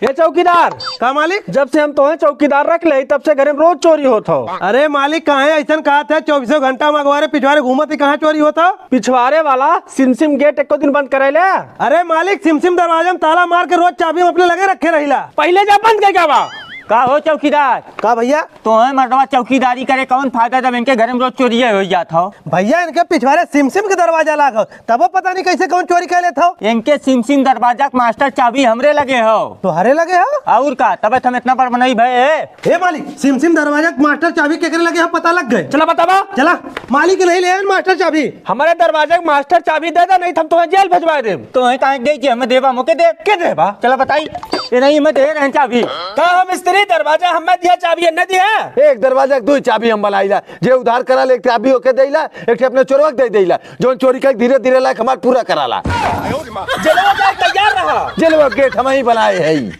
ये चौकीदार का मालिक? जब से हम तो चौकीदार रख ले तब से घर में रोज चोरी होता हो। अरे मालिक कहाँ है? ऐसा कहा था 24 घंटा मगवारे पिछवारे घूमत, कहाँ चोरी होता? पिछवाड़े वाला सिमसिम गेट एको दिन बंद करे ले। अरे मालिक सिमसिम दरवाजा में ताला मार के रोज चाबी हम अपने लगे रखे रहिला। पहले जब बंद कर बा का हो चौकीदार? का भैया? तो है मर्दवा चौकीदारी करे कौन फायदा जब इनके घर में रोज चोरी हो जाता हो। भैया इनके पिछवारे सिमसिम के दरवाजा लागो तब पता नहीं कैसे कौन चोरी कर लेता हो। इनके सिमसिम दरवाजा के मास्टर चाबी हमरे लगे हो। तो हरे लगे हो और का तब हम इतना पर नहीं भय। हे मालिक सिमसिम दरवाजा के मास्टर चाबी केकरे लगे हम पता लग गए। चला बतावा। चला मालिक नहीं ले मास्टर चाबी। हमारे दरवाजे के मास्टर चाबी दे दे, नहीं हम तुम्हें जेल भेजवा दे। तो है कहाँ दे हमें देवा मुके दे के देवा? चला बताई। ये नहीं मैं दे रहे चाबी। का हम स्त्री दरवाजा हमें दिया चाबी न दिया? एक दरवाजा के दो चाबी हम बनाईला, जे उधार करा ले एक चाबी होके देला, एक अपने चोरवा दे देला, जो चोरी का धीरे धीरे लायक हमार पूरा कराला। जेलवा जाए तैयार रहा। जेलवा गेट हम ही बनाए है।